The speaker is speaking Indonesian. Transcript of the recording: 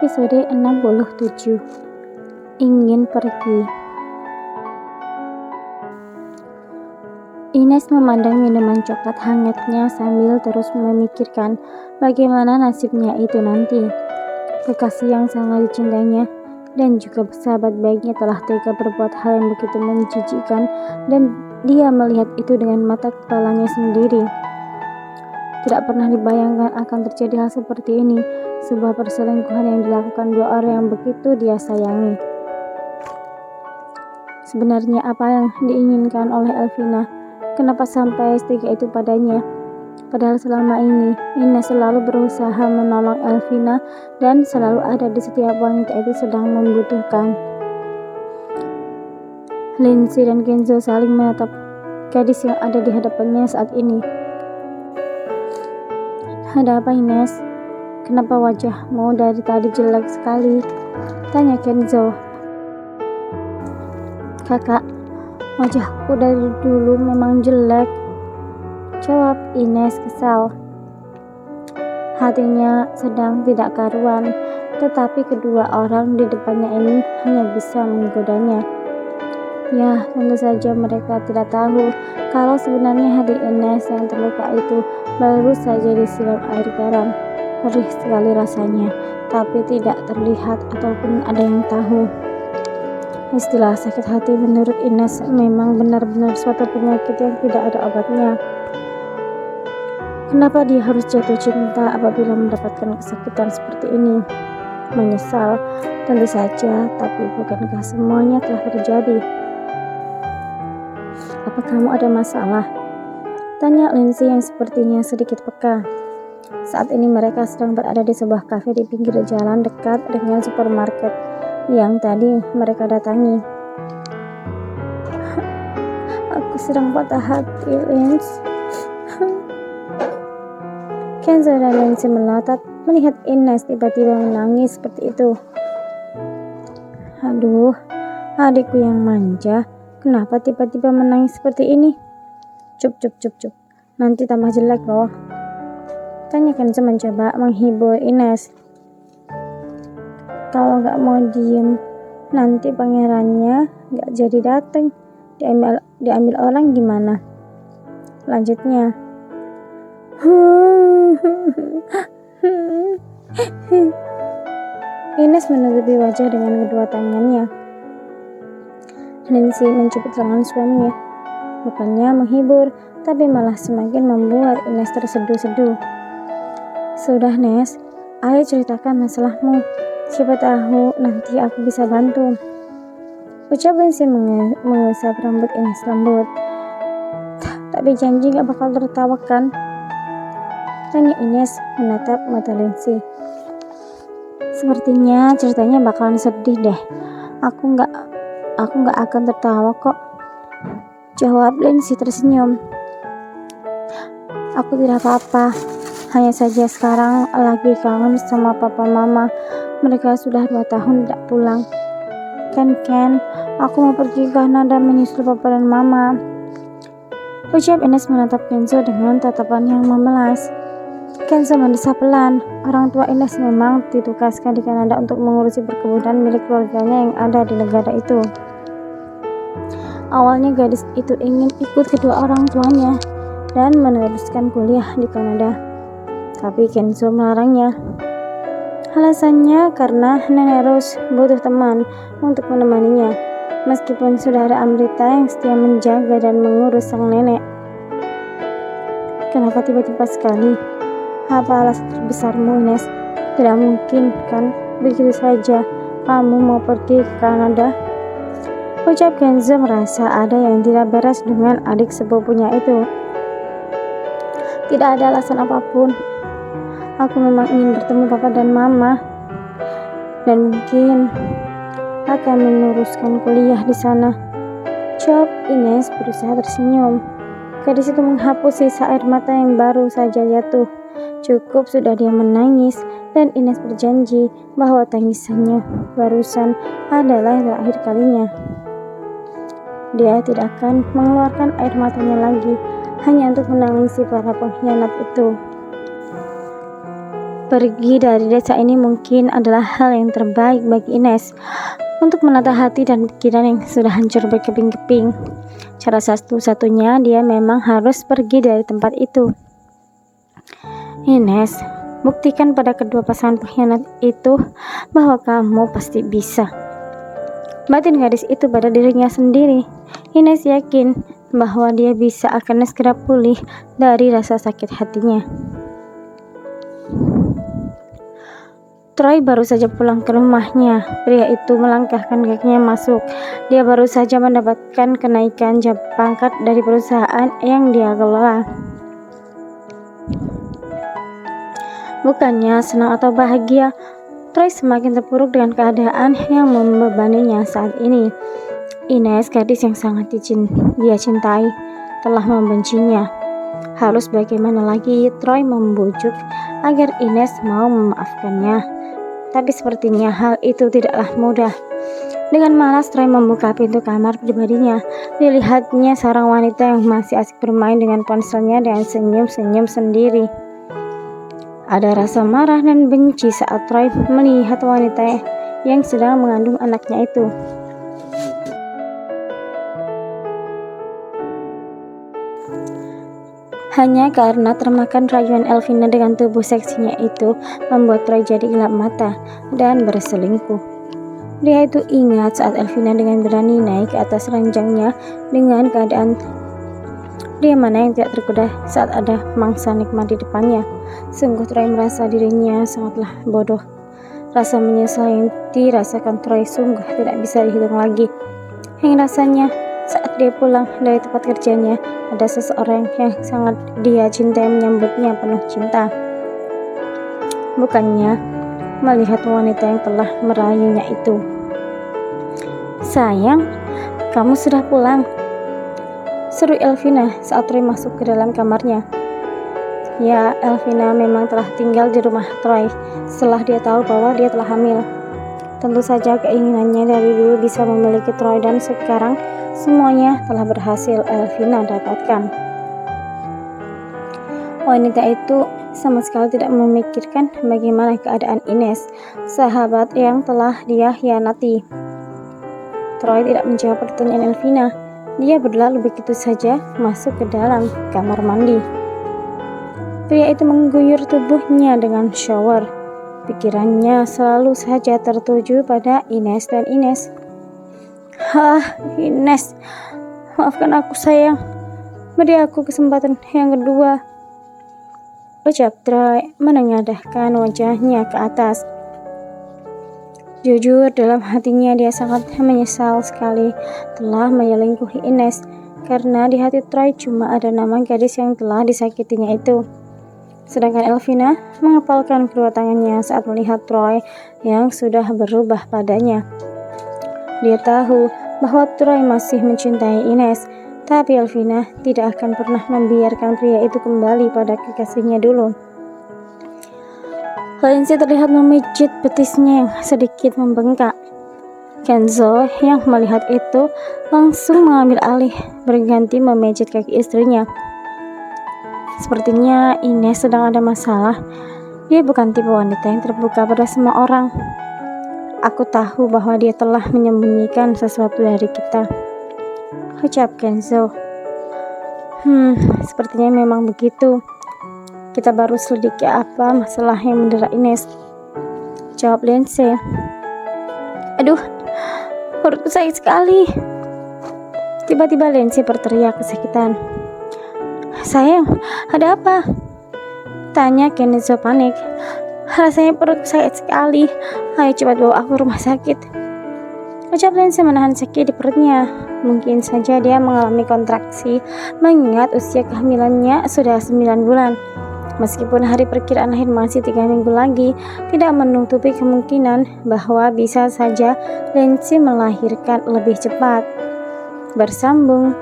Episode 67. Ingin pergi. Ines memandang minuman coklat hangatnya sambil terus memikirkan bagaimana nasibnya itu nanti. Kekasih yang sangat dicintainya dan juga sahabat baiknya telah tega berbuat hal yang begitu menjijikkan, dan dia melihat itu dengan mata kepalanya sendiri. Tidak pernah dibayangkan akan terjadi hal seperti ini, sebuah perselingkuhan yang dilakukan dua orang yang begitu dia sayangi. Sebenarnya apa yang diinginkan oleh Elvina? Kenapa sampai setega itu padanya? Padahal selama ini Ines selalu berusaha menolong Elvina dan selalu ada di setiap wanita itu sedang membutuhkan. Lindsay dan Kenzo saling menatap gadis yang ada di hadapannya saat ini. Ada apa, Ines? Kenapa wajahmu dari tadi jelek sekali? Tanya Kenzo. Kakak, wajahku dari dulu memang jelek, jawab Ines kesal. Hatinya sedang tidak karuan, tetapi kedua orang di depannya ini hanya bisa menggodanya. Ya, tentu saja mereka tidak tahu kalau sebenarnya hati Ines yang terluka itu baru saja disiram air garam. Perih sekali rasanya, tapi tidak terlihat ataupun ada yang tahu. Istilah sakit hati menurut Ines memang benar-benar suatu penyakit yang tidak ada obatnya. Kenapa dia harus jatuh cinta apabila mendapatkan kesakitan seperti ini? Menyesal, tentu saja, tapi bukankah semuanya telah terjadi? Apa kamu ada masalah? Tanya Lindsay yang sepertinya sedikit peka. Saat ini mereka sedang berada di sebuah kafe di pinggir jalan dekat dengan supermarket yang tadi mereka datangi. Aku sedang patah hati, Lindsay. Kenzo dan Lindsay melotot melihat Ines tiba-tiba menangis seperti itu. Aduh, adikku yang manja, kenapa tiba-tiba menangis seperti ini? Cup, nanti tambah jelek loh. Tanya Kenzo mencoba menghibur Ines. Kalau gak mau diem, nanti pangerannya gak jadi dateng. Diambil orang gimana? Lanjutnya. Ines menutupi wajah dengan kedua tangannya. Lindsay mencubit lengan suaminya. Bukannya menghibur, tapi malah semakin membuat Ines terseduh-seduh. Sudah, Nes, ayo ceritakan masalahmu. Siapa tahu nanti aku bisa bantu. Ucap Lindsay mengusap rambut Ines lembut. Tapi janji gak bakal tertawakan? Tanya Ines menatap mata Lindsay. Sepertinya ceritanya bakalan sedih deh. Aku nggak akan tertawa kok, jawab Lindsay tersenyum. Aku tidak apa-apa, hanya saja sekarang lagi kangen sama papa mama. Mereka sudah 2 tahun tidak pulang. Ken, aku mau pergi ke Kanada menyusul papa dan mama. Ucap Ines menatap Kenzo dengan tatapan yang memelas. Kenzo mendesah pelan. Orang tua Ines memang ditugaskan di Kanada untuk mengurusi perkebunan milik keluarganya yang ada di negara itu. Awalnya gadis itu ingin ikut kedua orang tuanya dan meneruskan kuliah di Kanada, tapi Kenzo melarangnya. Alasannya karena Nenek Rose butuh teman untuk menemaninya, meskipun sudah ada Amrita yang setia menjaga dan mengurus sang nenek. Kenapa tiba-tiba sekali? Apa alasan terbesarmu, Ines? Tidak mungkin kan begitu saja kamu mau pergi ke Kanada? Ucap Kenzo merasa ada yang tidak beres dengan adik sepupunya itu. Tidak ada alasan apapun. Aku memang ingin bertemu papa dan mama, dan mungkin akan meneruskan kuliah di sana. Jawab Ines berusaha tersenyum. Gadis itu menghapus sisa air mata yang baru saja jatuh. Cukup sudah dia menangis, dan Ines berjanji bahwa tangisannya barusan adalah yang terakhir kalinya. Dia tidak akan mengeluarkan air matanya lagi hanya untuk menangisi para pengkhianat itu. Pergi dari desa ini mungkin adalah hal yang terbaik bagi Ines untuk menata hati dan pikiran yang sudah hancur berkeping-keping. Cara satu-satunya dia memang harus pergi dari tempat itu. Ines, buktikan pada kedua pasangan pengkhianat itu bahwa kamu pasti bisa. Batin gadis itu pada dirinya sendiri. Ines yakin bahwa dia bisa akan segera pulih dari rasa sakit hatinya. Troy baru saja pulang ke rumahnya. Pria itu melangkahkan kakinya masuk. Dia baru saja mendapatkan kenaikan pangkat dari perusahaan yang dia kelola. Bukannya senang atau bahagia, Troy semakin terpuruk dengan keadaan yang membebaninya saat ini. Ines, gadis yang sangat dia cintai, telah membencinya. Harus bagaimana lagi Troy membujuk agar Ines mau memaafkannya. Tapi sepertinya hal itu tidaklah mudah. Dengan malas Troy membuka pintu kamar pribadinya. Dilihatnya seorang wanita yang masih asik bermain dengan ponselnya dan senyum-senyum sendiri. Ada rasa marah dan benci saat Troy melihat wanita yang sedang mengandung anaknya itu. Hanya karena termakan rayuan Elvina dengan tubuh seksinya itu membuat Troy jadi gelap mata dan berselingkuh. Dia itu ingat saat Elvina dengan berani naik ke atas ranjangnya dengan keadaan dia mana yang tidak tergoda saat ada mangsa nikmat di depannya. Sungguh Troy merasa dirinya sangatlah bodoh. Rasa menyesal yang dirasakan Troy sungguh tidak bisa dihitung lagi. Yang rasanya saat dia pulang dari tempat kerjanya, ada seseorang yang sangat dia cintai menyambutnya penuh cinta. Bukannya melihat wanita yang telah merayunya itu. "Sayang, kamu sudah pulang," seru Elvina saat Troy masuk ke dalam kamarnya. Ya, Elvina memang telah tinggal di rumah Troy setelah dia tahu bahwa dia telah hamil. Tentu saja keinginannya dari dulu bisa memiliki Troy dan sekarang semuanya telah berhasil Elvina dapatkan. Wanita itu sama sekali tidak memikirkan bagaimana keadaan Ines, sahabat yang telah dia hianati. Troy tidak menjawab pertanyaan Elvina. Dia berlalu begitu saja masuk ke dalam kamar mandi. Pria itu mengguyur tubuhnya dengan shower. Pikirannya selalu saja tertuju pada Ines dan Ines. Ines, maafkan aku sayang. Beri aku kesempatan yang kedua," ucap Troy menengadahkan wajahnya ke atas. Jujur dalam hatinya dia sangat menyesal sekali telah menyelingkuhi Ines, karena di hati Troy cuma ada nama gadis yang telah disakitinya itu. Sedangkan Elvina mengepalkan kedua tangannya saat melihat Troy yang sudah berubah padanya. Dia tahu bahwa Troy masih mencintai Ines, tapi Elvina tidak akan pernah membiarkan pria itu kembali pada kekasihnya dulu. Lindsay terlihat memijit betisnya yang sedikit membengkak. Kenzo yang melihat itu langsung mengambil alih, berganti memijit kaki istrinya. Sepertinya Ines sedang ada masalah. Dia bukan tipe wanita yang terbuka pada semua orang. Aku tahu bahwa dia telah menyembunyikan sesuatu dari kita, ucap Kenzo. Sepertinya memang begitu. Kita baru selidiki apa masalah yang mendera Ines, jawab Lindsay. Aduh, perutku sakit sekali. Tiba-tiba Lindsay berteriak kesakitan. "Sayang, ada apa?" tanya Kenzo panik. "Rasanya perutku sakit sekali. Ayo cepat bawa aku ke rumah sakit," ucap Lindsay menahan sakit di perutnya. Mungkin saja dia mengalami kontraksi mengingat usia kehamilannya sudah 9 bulan. Meskipun hari perkiraan lahir masih 3 minggu lagi, tidak menutupi kemungkinan bahwa bisa saja Lindsay melahirkan lebih cepat. Bersambung.